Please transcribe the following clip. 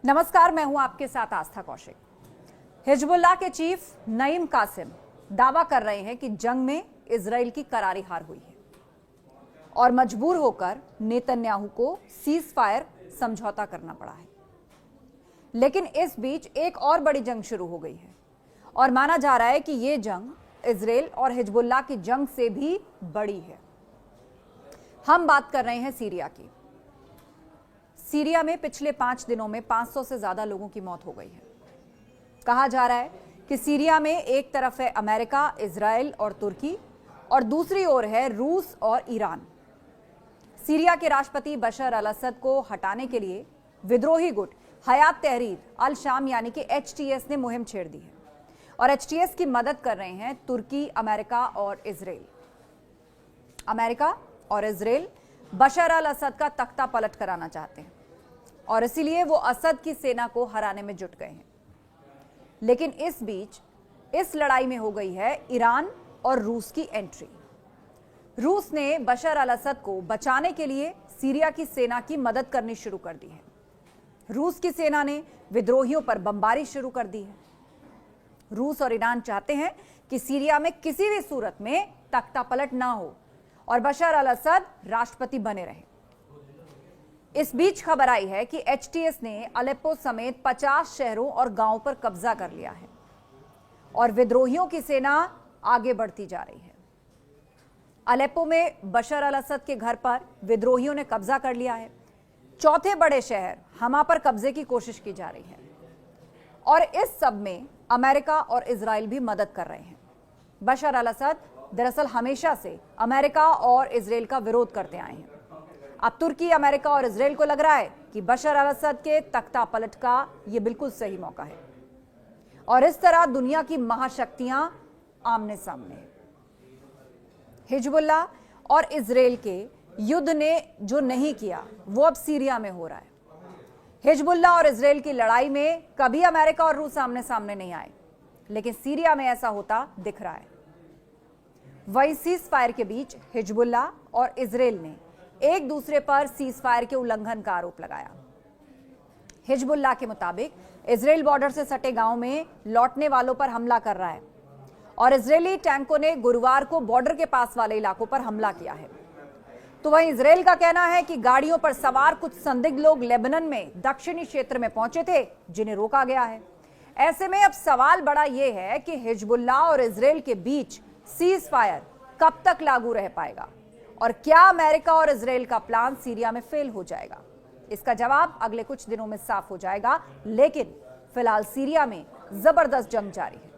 नमस्कार, मैं हूं आपके साथ आस्था कौशिक। हिजबुल्लाह के चीफ नईम कासिम दावा कर रहे हैं कि जंग में इजराइल की करारी हार हुई है और मजबूर होकर नेतन्याहू को सीज फायर समझौता करना पड़ा है। लेकिन इस बीच एक और बड़ी जंग शुरू हो गई है और माना जा रहा है कि यह जंग इजराइल और हिजबुल्लाह की जंग से भी बड़ी है। हम बात कर रहे हैं सीरिया की। सीरिया में पिछले 5 दिनों में 500 से ज्यादा लोगों की मौत हो गई है। कहा जा रहा है कि सीरिया में एक तरफ है अमेरिका, इजराइल और तुर्की और दूसरी ओर है रूस और ईरान। सीरिया के राष्ट्रपति बशर अल असद को हटाने के लिए विद्रोही गुट हयात तहरीर अल शाम यानी कि HTS ने मुहिम छेड़ दी है और HTS की मदद कर रहे हैं तुर्की, अमेरिका और इजराइल। अमेरिका और इजराइल बशर अल असद का तख्ता पलट कराना चाहते हैं और इसीलिए वो असद की सेना को हराने में जुट गए हैं। लेकिन इस बीच इस लड़ाई में हो गई है ईरान और रूस की एंट्री। रूस ने बशर अल असद को बचाने के लिए सीरिया की सेना की मदद करनी शुरू कर दी है। रूस की सेना ने विद्रोहियों पर बमबारी शुरू कर दी है। रूस और ईरान चाहते हैं कि सीरिया में किसी भी सूरत में तख्ता पलट ना हो और बशर अल असद राष्ट्रपति बने रहे। इस बीच खबर आई है कि HTS ने अलेप्पो समेत 50 शहरों और गांवों पर कब्जा कर लिया है और विद्रोहियों की सेना आगे बढ़ती जा रही है। अलेप्पो में बशर अल असद के घर पर विद्रोहियों ने कब्जा कर लिया है। चौथे बड़े शहर हमा पर कब्जे की कोशिश की जा रही है और इस सब में अमेरिका और इजराइल भी मदद कर रहे हैं। बशर अल असद दरअसल हमेशा से अमेरिका और इजराइल का विरोध करते आए हैं। अब तुर्की, अमेरिका और इजराइल को लग रहा है कि बशर अल असद के तख्ता पलट का यह बिल्कुल सही मौका है और इस तरह दुनिया की महाशक्तियां आमने सामने हैं। हिजबुल्लाह और इजराइल के युद्ध ने जो नहीं किया वो अब सीरिया में हो रहा है। हिजबुल्लाह और इजराइल की लड़ाई में कभी अमेरिका और रूस आमने सामने नहीं आए, लेकिन सीरिया में ऐसा होता दिख रहा है। वही सीज फायर के बीच हिजबुल्लाह और इजराइल ने एक दूसरे पर सीज फायर के उल्लंघन का आरोप लगाया। हिजबुल्लाह के मुताबिक इजराइल बॉर्डर से सटे गांव में लौटने वालों पर हमला कर रहा है और इजरायली टैंकों ने गुरुवार को बॉर्डर के पास वाले इलाकों पर हमला किया है। तो वहीं इजराइल का कहना है कि गाड़ियों पर सवार कुछ संदिग्ध लोग लेबनान में दक्षिणी क्षेत्र में पहुंचे थे, जिन्हें रोका गया है। ऐसे में अब सवाल बड़ा यह है कि हिजबुल्लाह और इजराइल के बीच सीज फायर कब तक लागू रह पाएगा और क्या अमेरिका और इजराइल का प्लान सीरिया में फेल हो जाएगा? इसका जवाब अगले कुछ दिनों में साफ हो जाएगा, लेकिन फिलहाल सीरिया में जबरदस्त जंग जारी है।